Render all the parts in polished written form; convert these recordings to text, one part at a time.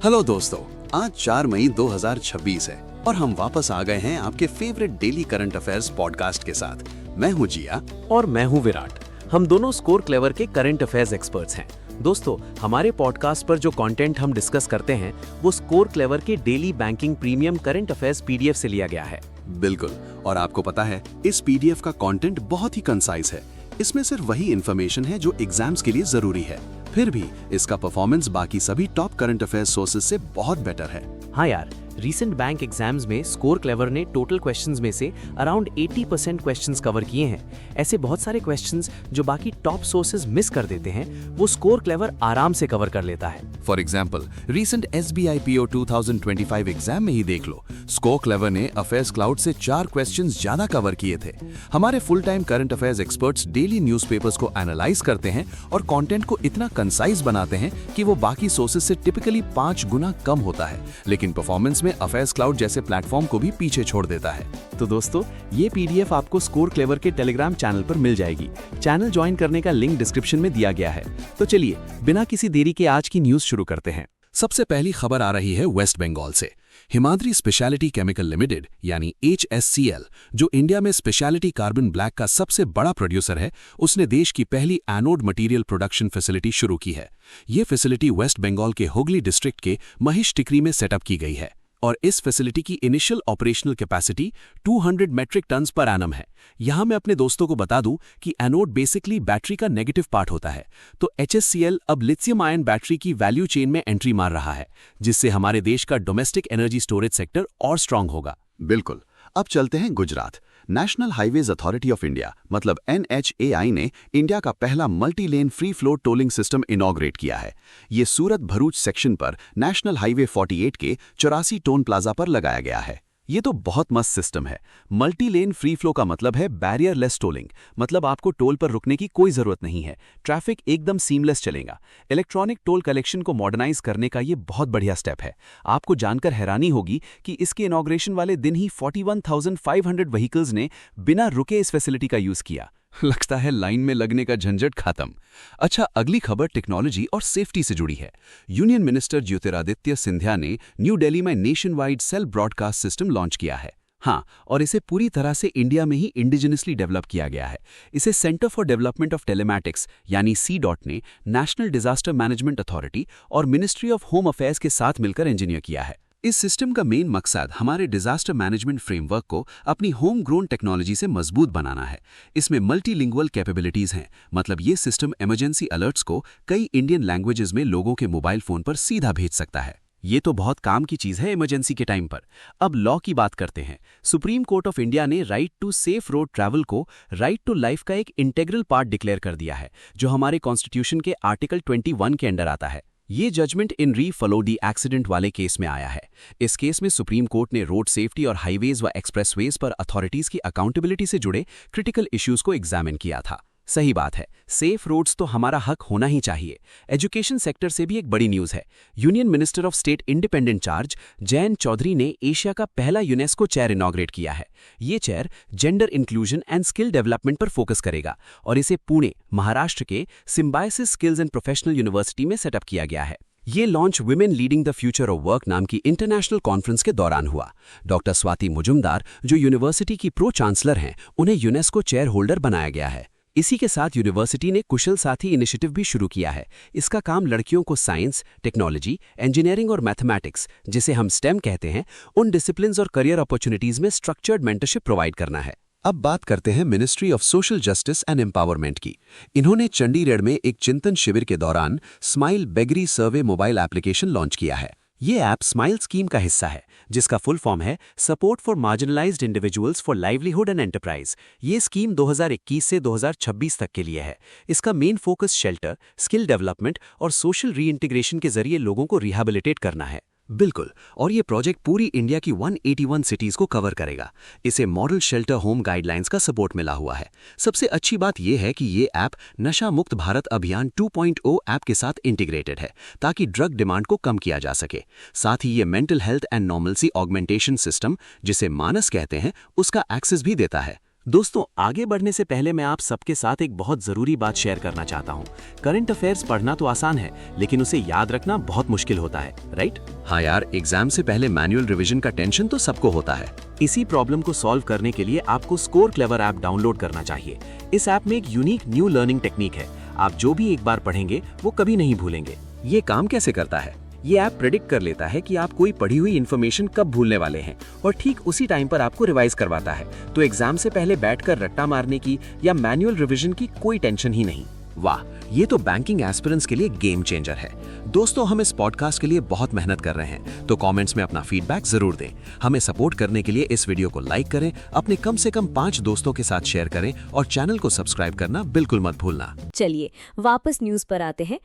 Hello दोस्तों, आज 4 मई 2026 है और हम वापस आ गए हैं आपके favourite daily current affairs podcast के साथ। मैं हूं जिया और मैं हूं विराट। हम दोनों स्कोर क्लेवर के करंट अफेयर्स एक्सपर्ट्स हैं। दोस्तों, हमारे पॉडकास्ट पर जो कंटेंट हम डिस्कस करते हैं वो स्कोर क्लेवर के daily banking premium current affairs PDF से लिया गया है। बिल्कुल, और आपको पता है इस पीडीएफ का कंटेंट बहुत ही कंसाइज है। इसमें सिर्फ वही इन्फॉर्मेशन है जो एग्जाम्स के लिए जरूरी है। फिर भी इसका परफॉर्मेंस बाकी सभी टॉप करंट अफेयर्स सोर्सेज से बहुत बेटर है। हाँ यार, रीसेंट बैंक एग्जाम्स में स्कोर क्लेवर ने टोटल क्वेश्चंस में से अराउंड 80% क्वेश्चंस कवर किए हैं। ऐसे बहुत सारे क्वेश्चंस जो बाकी टॉप सोर्सेज मिस कर देते हैं वो स्कोर क्लेवर आराम से कवर कर लेता है। For example, recent SBI PO 2025 exam में ही देख लो, स्कोर क्लेवर ने अफेयर्स क्लाउड से 4 क्वेश्चंस ज्यादा कवर किए थे। हमारे full time current affairs experts daily newspapers को एनालाइज करते हैं और कंटेंट को इतना कंसाइज बनाते हैं कि वो बाकी सोर्सेज से टिपिकली 5 गुना कम होता है, लेकिन परफॉर्मेंस में अफेयर्स क्लाउड जैसे प्लेटफॉर्म को भी पीछे छोड़ देता है। तो दोस्तों, ये पीडीएफ आपको स्कोर क्लेवर के टेलीग्राम चैनल पर मिल जाएगी। चैनल ज्वाइन करने का लिंक डिस्क्रिप्शन में दिया गया है। तो चलिए बिना किसी देरी के आज की न्यूज शुरू करते हैं। सबसे पहली खबर आ रही है वेस्ट बंगाल से। हिमाद्री स्पेशलिटी केमिकल लिमिटेड यानी HSCL, जो इंडिया में स्पेशलिटी कार्बन ब्लैक का सबसे बड़ा प्रोड्यूसर है, उसने देश की पहली एनोड मटेरियल प्रोडक्शन फैसिलिटी शुरू की है। ये फैसिलिटी वेस्ट बंगाल के हुगली डिस्ट्रिक्ट के महिष टिकरी में सेटअप की गई है और इस फैसिलिटी की initial operational capacity 200 metric tons per annum है। यहां मैं अपने दोस्तों को बता दूं कि एनोड बेसिकली बैटरी का नेगेटिव पार्ट होता है, तो HSCL अब लिथियम आयन बैटरी की वैल्यू चेन में एंट्री मार रहा है, जिससे हमारे देश का डोमेस्टिक एनर्जी स्टोरेज सेक्टर और स्ट्रांग होगा। बिल्कुल, अब चलते हैं Gujarat. National Highways Authority of India मतलब NHAI ने इंडिया का पहला multi lane free flow tolling system inaugurate किया है। ये सूरत भरूच सेक्शन पर नेशनल हाईवे 48 के 84 टोल प्लाजा पर लगाया गया है। ये तो बहुत मस्त सिस्टम है। मल्टी लेन फ्री फ्लो का मतलब है बैरियर लेस टोलिंग, मतलब आपको टोल पर रुकने की कोई जरूरत नहीं है। ट्रैफिक एकदम सीमलेस चलेगा। इलेक्ट्रॉनिक टोल कलेक्शन को मॉडर्नाइज करने का ये बहुत बढ़िया स्टेप है। आपको जानकर हैरानी होगी कि इसके इनॉग्रेशन वाले दिन ही 41,500 व्हीकल्स ने बिना रुके इस फैसिलिटी का यूज किया। लगता है लाइन में लगने का झंझट खत्म। अच्छा, अगली खबर टेक्नोलॉजी और सेफ्टी से जुड़ी है। यूनियन मिनिस्टर ज्योतिरादित्य सिंधिया ने न्यू दिल्ली में nationwide cell broadcast system launch किया है। हाँ, और इसे पूरी तरह से इंडिया में ही इंडिजिनसली डेवलप किया गया है। इसे centre for development of telematics यानी C.DOT ने नेशनल डिजास्टर मैनेजमेंट अथॉरिटी और मिनिस्ट्री ऑफ होम अफेयर्स के साथ मिलकर इंजीनियर किया है। इस सिस्टम का मेन मकसद हमारे डिजास्टर मैनेजमेंट फ्रेमवर्क को अपनी होम ग्रोन टेक्नोलॉजी से मजबूत बनाना है। इसमें मल्टीलिंगुअल कैपेबिलिटीज हैं, मतलब ये सिस्टम इमरजेंसी अलर्ट्स को कई इंडियन लैंग्वेजेस में लोगों के मोबाइल फोन पर सीधा भेज सकता है। ये तो बहुत काम की चीज है इमरजेंसी के टाइम पर। अब लॉ की बात करते हैं। सुप्रीम कोर्ट ऑफ इंडिया ने right to safe road travel को राइट टू लाइफ का एक इंटेग्रल पार्ट डिक्लेयर कर दिया है, जो हमारे कॉन्स्टिट्यूशन के आर्टिकल 21 के अंडर आता है। ये जजमेंट इन री फलोडी एक्सीडेंट वाले केस में आया है। इस केस में सुप्रीम कोर्ट ने रोड सेफ्टी और हाईवेज व एक्सप्रेसवेज पर अथॉरिटीज की अकाउंटेबिलिटी से जुड़े क्रिटिकल इश्यूज को एग्जामिन किया था। सही बात है, सेफ रोड्स तो हमारा हक होना ही चाहिए। एजुकेशन सेक्टर से भी एक बड़ी न्यूज है। Union minister of state independent charge Jayant Chaudhary ने एशिया का पहला यूनेस्को चेयर इनॉग्रेट किया है। ये chair gender inclusion and skill development पर फोकस करेगा और इसे पुणे, महाराष्ट्र के symbiosis skills and professional university में सेटअप किया गया है। ये launch women leading the future of work नाम की इंटरनेशनल कॉन्फ्रेंस के दौरान हुआ। डॉक्टर स्वाति मुजुमदार, जो यूनिवर्सिटी की प्रो चांसलर हैं, उन्हें यूनेस्को चेयर होल्डर बनाया गया है। इसी के साथ यूनिवर्सिटी ने कुशल साथी इनिशिएटिव भी शुरू किया है। इसका काम लड़कियों को साइंस, टेक्नोलॉजी, इंजीनियरिंग और मैथमेटिक्स, जिसे हम स्टेम कहते हैं, उन डिसिप्लिन्स और करियर अपॉर्चुनिटीज में स्ट्रक्चर्ड मेंटरशिप प्रोवाइड करना है। अब बात करते हैं ministry of social justice and empowerment की। इन्होंने चंडीगढ़ में एक चिंतन शिविर के दौरान स्माइल बेगरी सर्वे मोबाइल एप्लीकेशन लॉन्च किया है। ये ऐप स्माइल स्कीम का हिस्सा है, जिसका फुल फॉर्म है support for marginalised individuals for livelihood and enterprise. ये स्कीम 2021 से 2026 तक के लिए है। इसका main focus shelter, skill development और सोशल रीइंटीग्रेशन के जरिए लोगों को रिहैबिलिटेट करना है। बिल्कुल, और ये प्रोजेक्ट पूरी इंडिया की 181 सिटीज को कवर करेगा। इसे मॉडल शेल्टर होम गाइडलाइंस का सपोर्ट मिला हुआ है। सबसे अच्छी बात यह है कि ये ऐप नशा मुक्त भारत अभियान 2.0 ऐप के साथ इंटीग्रेटेड है, ताकि ड्रग डिमांड को कम किया जा सके। साथ ही ये mental health and normalcy augmentation system, जिसे मानस कहते हैं, उसका एक्सेस भी देता है। दोस्तों, आगे बढ़ने से पहले मैं आप सबके साथ एक बहुत जरूरी बात शेयर करना चाहता हूँ। करंट अफेयर्स पढ़ना तो आसान है, लेकिन उसे याद रखना बहुत मुश्किल होता है, राइट? हाँ यार, एग्जाम से पहले मैनुअल रिवीजन का टेंशन तो सबको होता है। इसी प्रॉब्लम को सॉल्व करने के लिए आपको स्कोर क्लेवर ऐप डाउनलोड करना चाहिए। इस ऐप में एक यूनिक न्यू लर्निंग टेक्निक है। आप जो भी एक बार पढ़ेंगे वो कभी नहीं भूलेंगे। ये काम कैसे करता है? ये ऐप प्रेडिक्ट कर लेता है कि आप कोई पढ़ी हुई इन्फॉर्मेशन कब भूलने वाले हैं और ठीक उसी टाइम पर आपको रिवाइज करवाता है। तो एग्जाम से पहले बैठकर रट्टा मारने की या मैनुअल रिवीजन की कोई टेंशन ही नहीं। वाह, ये तो बैंकिंग एस्पिरेंट्स के लिए गेम चेंजर है। दोस्तों, हम इस पॉडकास्ट के लिए बहुत मेहनत कर रहे हैं, तो कमेंट्स में अपना फीडबैक जरूर दें। हमें सपोर्ट करने के लिए इस वीडियो को लाइक करें, अपने कम से कम 5 दोस्तों के साथ शेयर करें और चैनल को सब्सक्राइब करना बिल्कुल मत भूलना। चलिए वापस न्यूज पर आते हैं।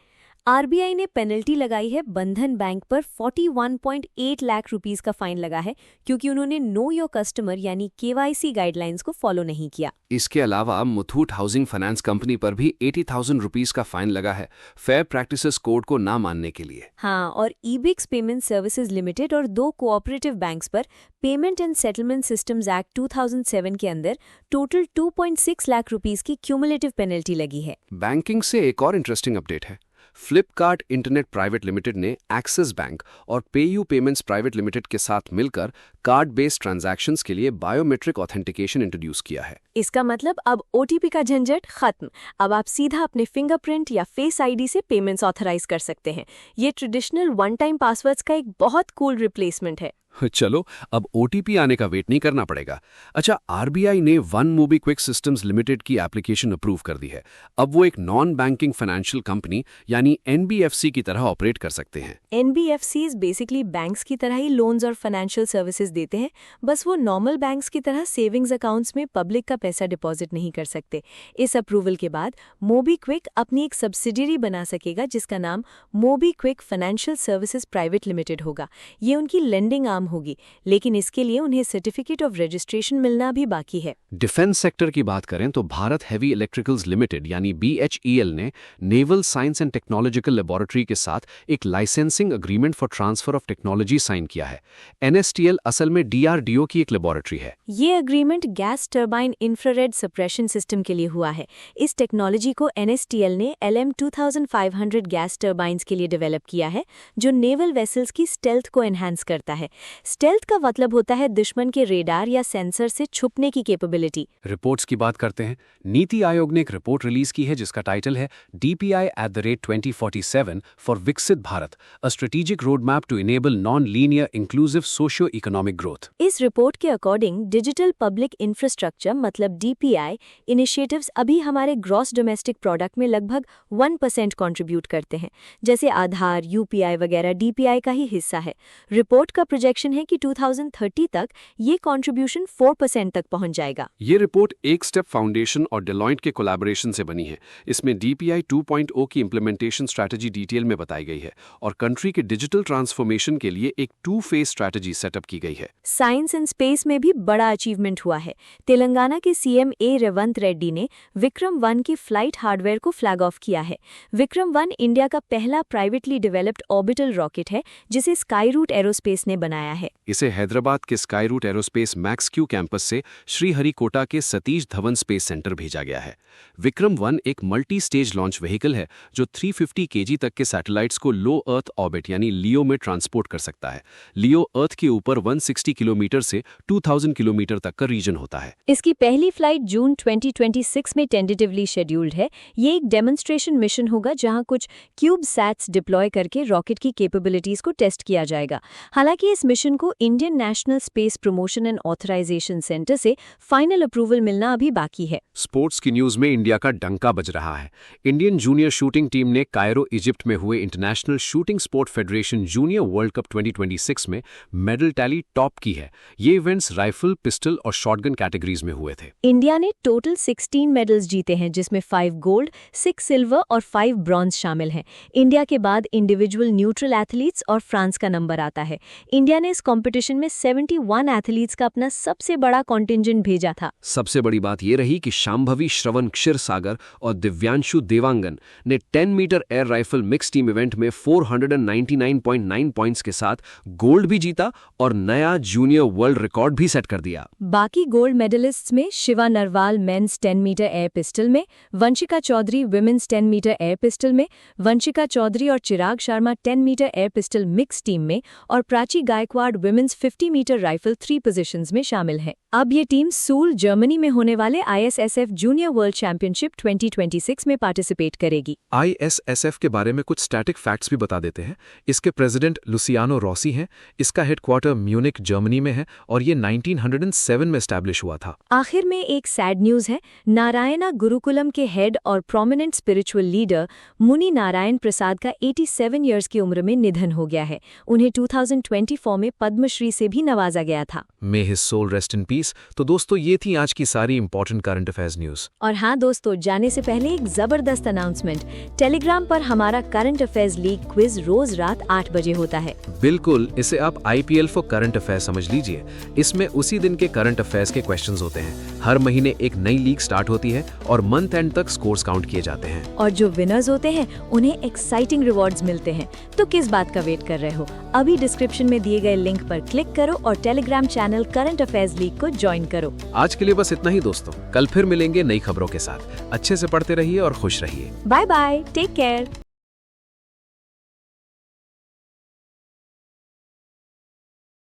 आरबीआई ने पेनल्टी लगाई है बंधन बैंक पर 41.8 लाख रुपीस का फाइन लगा है, क्योंकि उन्होंने नो योर कस्टमर यानी केवाईसी गाइडलाइंस को फॉलो नहीं किया। इसके अलावा मुथूट हाउसिंग फाइनेंस कंपनी पर भी 80,000 रुपीस का फाइन लगा है, फेयर प्रैक्टिसेस कोड को ना मानने के लिए। हाँ, और ईबिक्स पेमेंट सर्विसेज लिमिटेड और 2 कोऑपरेटिव बैंक्स पर payment and settlement systems act 2007 के अंदर टोटल 2.6 लाख रुपीस की क्यूमुलेटिव पेनल्टी लगी है। बैंकिंग से एक और इंटरेस्टिंग अपडेट है। फ्लिपकार्ट इंटरनेट प्राइवेट लिमिटेड ने एक्सिस बैंक और पेयू पेमेंट्स प्राइवेट लिमिटेड के साथ मिलकर कार्ड बेस्ड ट्रांजैक्शंस के लिए बायोमेट्रिक ऑथेंटिकेशन इंट्रोड्यूस किया है। इसका मतलब अब ओटीपी का झंझट खत्म। अब आप सीधा अपने फिंगरप्रिंट या फेस आईडी से पेमेंट्स ऑथराइज कर सकते हैं। ये ट्रेडिशनल वन टाइम पासवर्ड्स का एक बहुत कूल रिप्लेसमेंट है। चलो, अब ओटीपी आने का वेट नहीं करना पड़ेगा। अच्छा, आरबीआई ने वन मोबीक्विक सिस्टम्स लिमिटेड की एप्लीकेशन अप्रूव कर दी है। अब वो एक नॉन बैंकिंग फाइनेंशियल कंपनी यानी एनबीएफसी की तरह ऑपरेट कर सकते हैं। एनबीएफसीज बेसिकली बैंक्स की तरह ही लोन्स और फाइनेंशियल सर्विसेज देते हैं, बस वो नॉर्मल बैंक्स की तरह सेविंग्स अकाउंट्स में पब्लिक का पैसा डिपॉजिट नहीं कर सकते। इस अप्रूवल के बाद मोबीक्विक अपनी एक सब्सिडियरी बना सकेगा जिसका नाम MobiKwik financial services private limited होगा। ये उनकी लेंडिंग आर्म होगी, लेकिन इसके लिए उन्हें सर्टिफिकेट ऑफ रजिस्ट्रेशन मिलना भी बाकी है। डिफेंस सेक्टर की बात करें तो भारत हेवी इलेक्ट्रिकल्स लिमिटेड यानी बीएचईएल ने Naval Science and Technological Laboratory के साथ एक licensing agreement for transfer of technology sign किया है। एनएसटीएल असल में डीआरडीओ की एक लेबोरेटरी है। ये agreement gas turbine infrared suppression system के लिए हुआ है। इस टेक्नोलॉजी को एनएसटीएल ने LM2500 गैस टर्बाइन्स के लिए डेवलप किया है, जो नेवल वेसल्स की स्टेल्थ को एनहांस करता है। स्टेल्थ का मतलब होता है दुश्मन के रेडार या सेंसर से छुपने की कैपेबिलिटी। रिपोर्ट्स की बात करते हैं। नीति आयोग ने एक रिपोर्ट रिलीज की है जिसका टाइटल है DPI@2047 फॉर विकसित Bharat, a strategic road map to enable non linear inclusive socio economic growth. इस रिपोर्ट के अकॉर्डिंग डिजिटल पब्लिक इंफ्रास्ट्रक्चर मतलब DPI इनिशिएटिव्स अभी हमारे ग्रॉस डोमेस्टिक प्रोडक्ट में लगभग 1% कंट्रीब्यूट करते हैं। जैसे आधार, UPI वगैरह DPI का ही हिस्सा है। रिपोर्ट का प्रोजेक्शन है कि 2030 तक ये कंट्रीब्यूशन 4% तक पहुंच जाएगा। ये रिपोर्ट एक स्टेप फाउंडेशन और डेलॉइट के कोलैबोरेशन से बनी है। इसमें DPI 2.0 की इम्प्लीमेंटेशन स्ट्रैटेजी डिटेल में बताई गई है और कंट्री के डिजिटल ट्रांसफॉर्मेशन के लिए एक 2-फेज स्ट्रैटेजी सेटअप की गई है। साइंस एंड स्पेस में भी बड़ा अचीवमेंट हुआ है। तेलंगाना के CM A रेवंत रेड्डी ने विक्रम-1 की फ्लाइट हार्डवेयर को फ्लैग ऑफ किया है। विक्रम-1 इंडिया का पहला प्राइवेटली डेवलप्ड ऑर्बिटल रॉकेट है जिसे स्काईरूट एरोस्पेस ने बनाया है। इसे हैदराबाद के स्काईरूट एरोस्पेस मैक्स-क्यू कैंपस से श्रीहरिकोटा के सतीश धवन स्पेस सेंटर भेजा गया है। विक्रम-1 एक मल्टी स्टेज लॉन्च व्हीकल है जो 350 kg तक के सैटेलाइट्स को लो अर्थ ऑर्बिट यानी लियो में ट्रांसपोर्ट कर सकता है। लियो अर्थ के ऊपर 160 किलोमीटर से 2000 किलोमीटर तक का रीजन होता है। इसकी पहली फ्लाइट जून 2026 में टेंटेटिवली शेड्यूल्ड है। ये एक डेमोन्स्ट्रेशन मिशन होगा जहां कुछ क्यूब सैट्स डिप्लॉय करके रॉकेट की कैपेबिलिटीज को टेस्ट किया जाएगा। हालांकि इस मिशन को Indian National Space Promotion and Authorisation Centre से फाइनल अप्रूवल मिलना अभी बाकी है। स्पोर्ट्स की न्यूज में इंडिया का डंका बज रहा है। इंडियन जूनियर शूटिंग टीम ने कायरो, इजिप्ट में हुए international shooting sport federation junior world cup 2026 में मेडल टैली टॉप की है। ये इवेंट्स राइफल, पिस्टल और शॉटगन कैटेगरीज में हुए थे। इंडिया ने टोटल 16 मेडल्स जीते हैं, जिसमें 5 गोल्ड, 6 सिल्वर और 5 ब्रॉन्ज शामिल हैं। इंडिया के बाद इंडिविजुअल न्यूट्रल एथलीट्स और फ्रांस का नंबर आता है। इंडिया ने इस कंपटीशन में 71 एथलीट्स का अपना सबसे बड़ा कॉन्टिंजेंट भेजा था। सबसे बड़ी बात यह रही कि शांभवी श्रवण क्षीरसागर और दिव्यांशु देवांगन ने 10 metre air rifle mix team event में 499.9 पॉइंट्स के साथ गोल्ड भी जीता और नया जूनियर वर्ल्ड रिकॉर्ड भी सेट कर दिया। बाकी गोल्ड मेडलिस्ट्स में Shiva Narwal men's 10 metre air pistol में, Vanshika Chaudhary women's 10 metre air pistol में, वंशिका चौधरी और Chirag Sharma 10 metre air pistol mix team में और Prachi Gaikwad women's 50 metre rifle 3 positions में शामिल है। अब ये टीम सूल जर्मनी में होने वाले ISSF जूनियर वर्ल्ड चैंपियनशिप 2026 में पार्टिसिपेट करेगी। ISSF के बारे में कुछ स्टैटिक फैक्ट्स भी बता देते हैं। इसके प्रेसिडेंट लुसियानो रॉसी हैं, इसका हेडक्वार्टर म्यूनिक जर्मनी में है और ये 1907 में एस्टैब्लिश हुआ था। आखिर में एक सैड न्यूज है। नारायणा गुरुकुलम के हेड और प्रोमिनेंट स्पिरिचुअल लीडर मुनि नारायण प्रसाद का 87 इयर्स की उम्र में निधन हो गया है। उन्हें 2024 में पद्मश्री से भी नवाजा गया था। May his soul rest in peace. तो दोस्तों ये थी आज की सारी इंपॉर्टेंट करंट अफेयर्स न्यूज। और हाँ दोस्तों, जाने से पहले एक जबरदस्त अनाउंसमेंट। टेलीग्राम पर हमारा करंट अफेयर्स लीग क्विज रोज रात 8 बजे होता है। बिल्कुल, इसे आप IPL फॉर करंट अफेयर्स समझ लीजिए। इसमें उसी दिन के करंट अफेयर्स के क्वेश्चंस होते हैं। हर महीने एक नई लीग स्टार्ट होती है और मंथ एंड तक स्कोर्स काउंट किए जाते हैं। और जो विनर्स होते हैं उन्हें एक्साइटिंग रिवॉर्ड्स मिलते हैं। तो किस बात का वेट कर रहे हो? अभी डिस्क्रिप्शन में दिए गए लिंक पर क्लिक करो और Telegram channel current affairs league को ज्वाइन करो। आज के लिए बस इतना ही दोस्तों। कल फिर मिलेंगे नई खबरों के साथ। अच्छे से पढ़ते रहिए और खुश रहिए। Bye bye, take care.